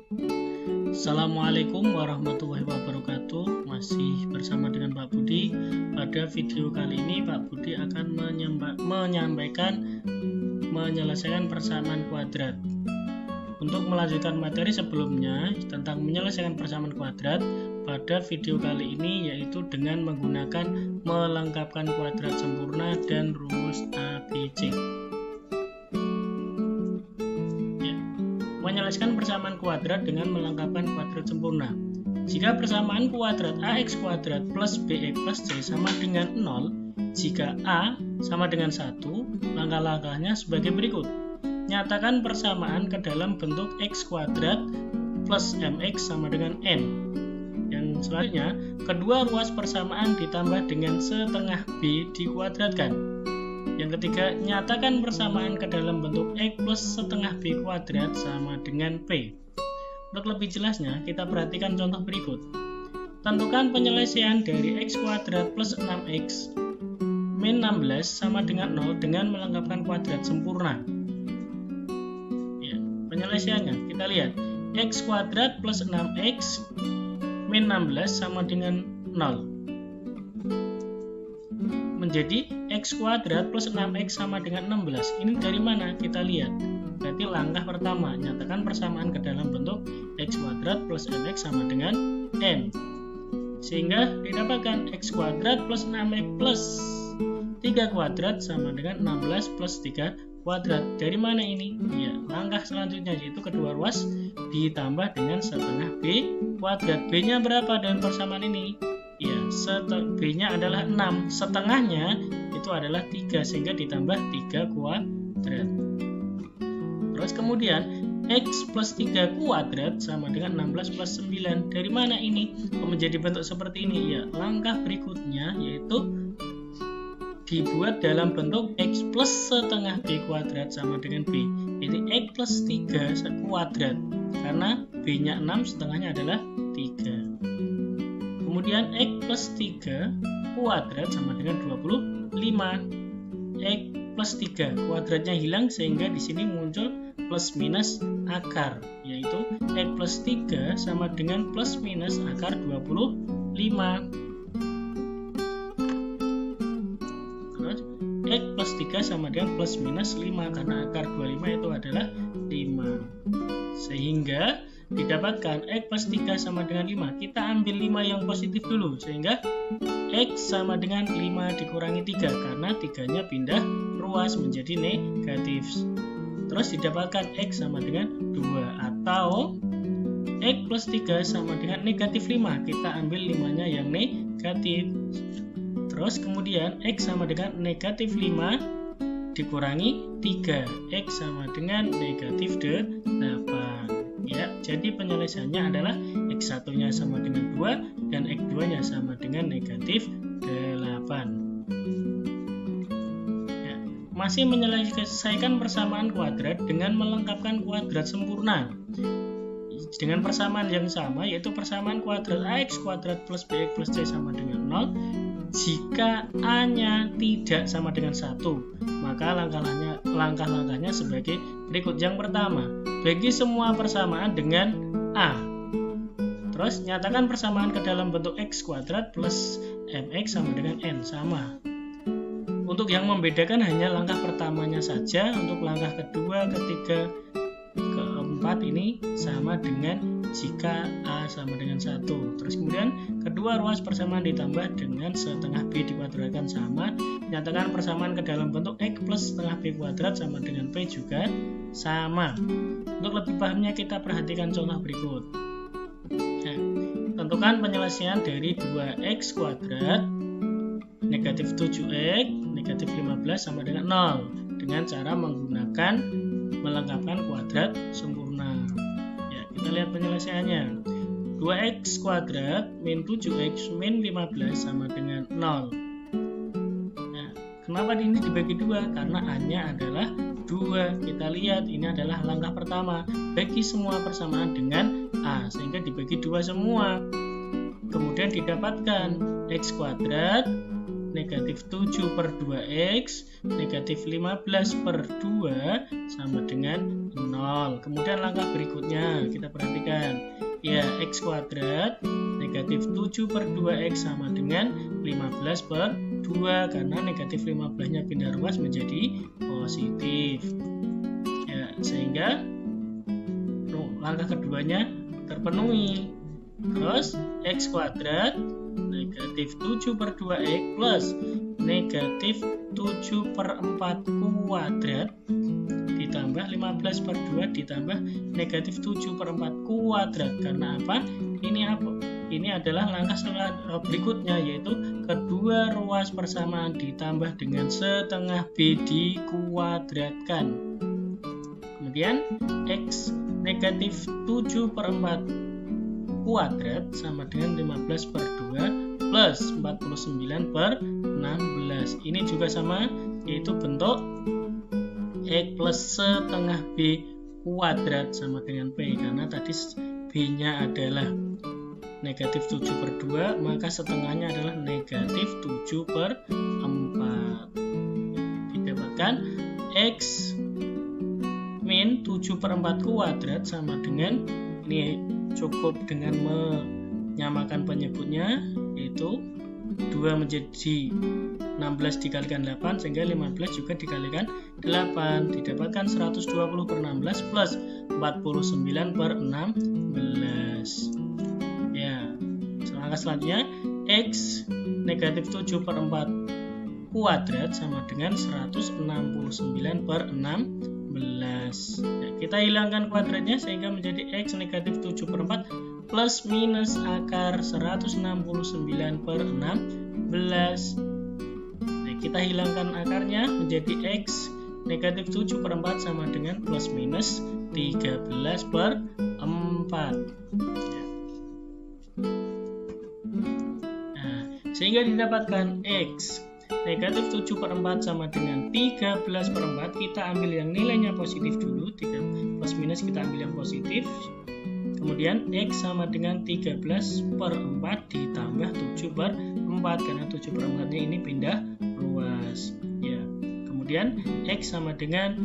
Assalamualaikum warahmatullahi wabarakatuh. Masih bersama dengan Pak Budi. Pada video kali ini Pak Budi akan menyampaikan menyelesaikan persamaan kuadrat. Untuk melanjutkan materi sebelumnya tentang menyelesaikan persamaan kuadrat, pada video kali ini yaitu dengan menggunakan melengkapkan kuadrat sempurna dan rumus ABC. Menyelesaikan persamaan kuadrat dengan melengkapkan kuadrat sempurna. Jika persamaan kuadrat AX kuadrat plus BX plus C sama dengan 0, jika A sama dengan 1, langkah-langkahnya sebagai berikut. Nyatakan persamaan ke dalam bentuk X kuadrat plus MX sama dengan N. Yang selanjutnya, kedua ruas persamaan ditambah dengan setengah B dikuadratkan. Yang ketiga, nyatakan persamaan ke dalam bentuk X plus setengah B kuadrat sama dengan P. Untuk lebih jelasnya, kita perhatikan contoh berikut. Tentukan penyelesaian dari X kuadrat plus 6X min 16 sama dengan 0 dengan melengkapkan kuadrat sempurna. Ya, penyelesaiannya, kita lihat. X kuadrat plus 6X min 16 sama dengan 0. Menjadi X kuadrat plus 6X sama dengan 16. Ini dari mana? Kita lihat. Berarti langkah pertama, nyatakan persamaan ke dalam bentuk X kuadrat plus MX sama dengan N. Sehingga didapatkan X kuadrat plus 6X plus 3 kuadrat sama dengan 16 plus 3 kuadrat. Dari mana ini? Ya, langkah selanjutnya yaitu kedua ruas ditambah dengan setengah B kuadrat. B-nya berapa dalam persamaan ini? Ya, B-nya adalah 6, setengahnya itu adalah 3, sehingga ditambah 3 kuadrat. Terus kemudian X plus 3 kuadrat sama dengan 16 plus 9. Dari mana ini? Menjadi bentuk seperti ini. Ya, langkah berikutnya yaitu dibuat dalam bentuk X plus setengah B kuadrat sama dengan B. Jadi X plus 3 kuadrat, karena B-nya 6, setengahnya adalah 3. Kemudian X plus 3 kuadrat sama dengan 25. X plus 3 kuadratnya hilang sehingga di sini muncul plus minus akar, yaitu X plus 3 sama dengan plus minus akar 25. Terus X plus 3 sama dengan plus minus 5 karena akar 25 itu adalah 5. Sehingga didapatkan X plus 3 sama dengan 5. Kita ambil 5 yang positif dulu, sehingga X sama dengan 5 dikurangi 3, karena 3-nya pindah ruas menjadi negatif. Terus didapatkan X sama dengan 2, atau X plus 3 sama dengan negatif 5. Kita ambil 5-nya yang negatif. Terus kemudian X sama dengan negatif 5 dikurangi 3. X sama dengan negatif 8. Ya, jadi penyelesaiannya adalah X1-nya sama dengan 2 dan X2-nya sama dengan negatif 8. Ya, masih menyelesaikan persamaan kuadrat dengan melengkapkan kuadrat sempurna. Dengan persamaan yang sama, yaitu persamaan kuadrat AX kuadrat plus BX plus C sama dengan 0. Jika A-nya tidak sama dengan 1, maka langkah-langkahnya sebagai berikut. Yang pertama, bagi semua persamaan dengan A. Terus nyatakan persamaan ke dalam bentuk X kuadrat plus MX sama dengan N, sama. Untuk yang membedakan hanya langkah pertamanya saja. Untuk langkah kedua, ketiga, keempat ini sama dengan jika A sama dengan 1. Terus kemudian kedua ruas persamaan ditambah dengan setengah B dikuadratkan, sama. Nyatakan persamaan ke dalam bentuk X plus setengah B kuadrat sama dengan P juga sama. Untuk lebih pahamnya kita perhatikan contoh berikut. Nah, tentukan penyelesaian dari 2X kuadrat negatif 7X negatif 15 sama dengan 0 dengan cara menggunakan melengkapkan kuadrat sempurna. Ya, kita lihat penyelesaiannya. 2X kuadrat min 7X min 15 sama dengan 0. Nah, kenapa ini dibagi 2? Karena A-nya adalah 2. Kita lihat ini adalah langkah pertama, bagi semua persamaan dengan A, sehingga dibagi 2 semua. Kemudian didapatkan X kuadrat negatif 7 per 2x, negatif 15 per 2 sama dengan 0. Kemudian langkah berikutnya kita perhatikan, ya x kuadrat negatif 7 per 2x sama dengan 15 per 2, karena negatif 15 nya pindah ruas menjadi positif, ya, sehingga langkah keduanya terpenuhi. Terus x kuadrat negatif 7 per 2x plus negatif 7 per 4 kuadrat ditambah 15 per 2 ditambah negatif 7 per 4 kuadrat. Karena apa? Ini adalah langkah berikutnya, yaitu kedua ruas persamaan ditambah dengan setengah B dikuadratkan. Kemudian x negatif 7 per 4 kuadrat sama dengan 15 per 2 plus 49 per 16. Ini juga sama, yaitu bentuk x plus setengah B kuadrat sama dengan P. Karena tadi B nya adalah negatif 7 per 2, maka setengahnya adalah negatif 7 per 4. Didapatkan x min 7 per 4 kuadrat sama dengan, ini cukup dengan menyamakan penyebutnya, yaitu 2 menjadi 16 dikalikan 8 sehingga 15 juga dikalikan 8, didapatkan 120 per 16 plus 49 per 16. Ya, langkah selanjutnya x negatif 7 per 4 kuadrat sama dengan 169 per 16. Ya, kita hilangkan kuadratnya sehingga menjadi x negatif 7 per 4 plus minus akar 169 per 16. Ya, kita hilangkan akarnya menjadi x negatif 7 per 4 sama dengan plus minus 13 per 4. Ya. Nah, sehingga didapatkan x negatif 7 per 4 sama dengan 13 per 4. Kita ambil yang nilainya positif dulu, 3 plus minus kita ambil yang positif. Kemudian x sama dengan 13 per 4 ditambah 7 per 4, karena 7 per 4 nya ini pindah ruas. Ya. Kemudian x sama dengan,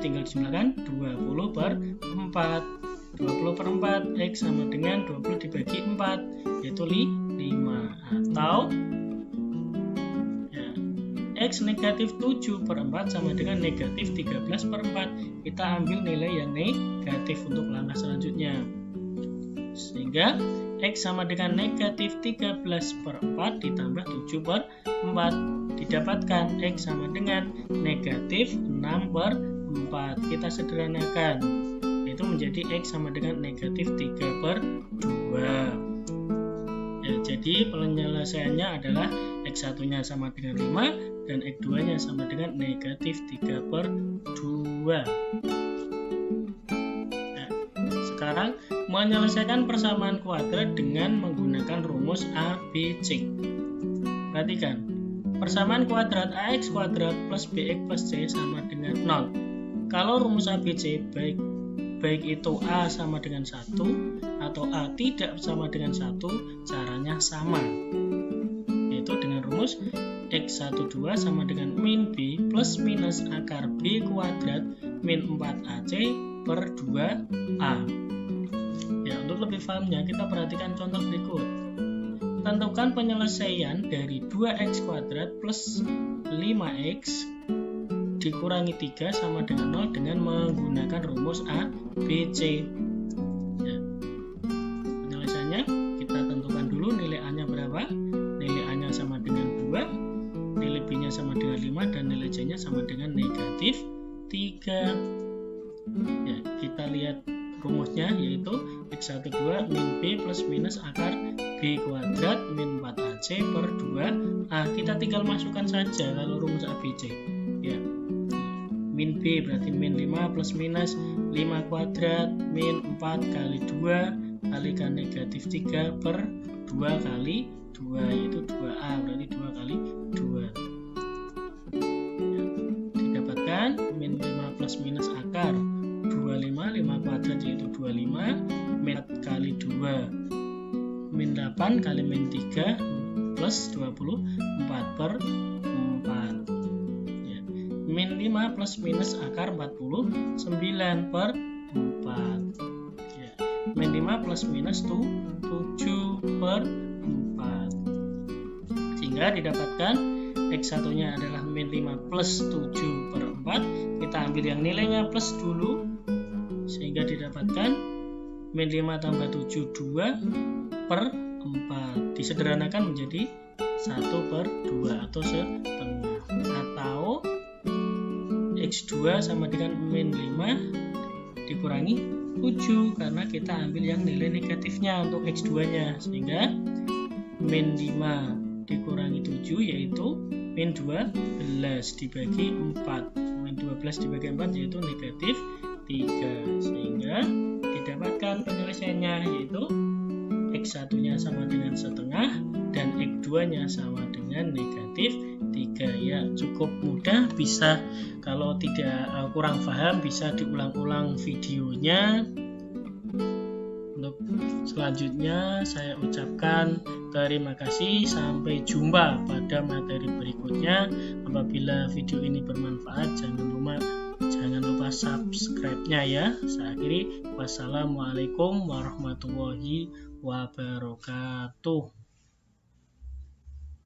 tinggal dijumlahkan, 20 per 4. 20 per 4, x sama dengan 20 dibagi 4, yaitu 5. Atau x negatif 7 per 4 sama dengan negatif 13 per 4. Kita ambil nilai yang negatif untuk langkah selanjutnya. Sehingga x sama dengan negatif 13 per 4 ditambah 7 per 4. Didapatkan x sama dengan negatif 6 per 4. Kita sederhanakan, yaitu menjadi x sama dengan negatif 3 per 2. Ya, jadi penyelesaiannya adalah x1 nya sama dengan 5 dan x2 nya sama dengan negatif 3 per 2. Nah, sekarang menyelesaikan persamaan kuadrat dengan menggunakan rumus ABC. Perhatikan, persamaan kuadrat ax kuadrat plus bx plus c sama dengan 0. Kalau rumus ABC baik itu a sama dengan 1 atau a tidak sama dengan 1, caranya sama, yaitu dengan rumus x12 sama dengan min b plus minus akar b kuadrat min 4ac per 2a. Ya, untuk lebih pahamnya kita perhatikan contoh berikut. Tentukan penyelesaian dari 2x kuadrat plus 5x dikurangi 3 sama dengan 0 dengan menggunakan rumus A, B, C. Ya. Penyelesaiannya kita tentukan dulu nilai A-nya berapa. Nilai A-nya sama dengan 2, nilai B-nya sama dengan 5, dan nilai C-nya sama dengan negatif 3. Ya, kita lihat rumusnya, yaitu x12 min b plus minus akar b kuadrat min 4ac per 2a. Kita tinggal masukkan saja kalau rumus ABC. Ya. Min b berarti min 5 plus minus 5 kuadrat min 4 kali 2 kalikan negatif 3 per 2 kali 2, yaitu 2a, berarti 2 kali 2. Ya. Didapatkan min 5 plus minus akar 25, 5 kuadrat yaitu 25, min 4 kali 2 min 8 kali min 3 plus 24 per 4 ya. Min 5 plus minus akar 49 per 4 ya. Min 5 plus minus 7 per 4 sehingga didapatkan X1 nya adalah min 5 plus 7 per 4. Kita ambil yang nilainya plus dulu sehingga didapatkan min 5 tambah 7 2 per 4. Disederhanakan menjadi 1 per 2 atau setengah, atau X2 sama dengan min 5 dikurangi 7 karena kita ambil yang nilai negatifnya untuk X2 nya, sehingga min 5 dikurangi 7 yaitu min 12 dibagi 4. Min 12 dibagi 4 yaitu negatif 3, sehingga didapatkan penyelesaiannya yaitu X1 nya sama dengan setengah dan X2 nya sama dengan negatif 3 ya. Cukup mudah, bisa kalau tidak kurang paham bisa diulang-ulang videonya. Untuk selanjutnya saya ucapkan terima kasih, sampai jumpa pada materi berikutnya. Apabila video ini bermanfaat jangan lupa subscribe-nya ya. Saya akhiri, wassalamualaikum warahmatullahi wabarakatuh.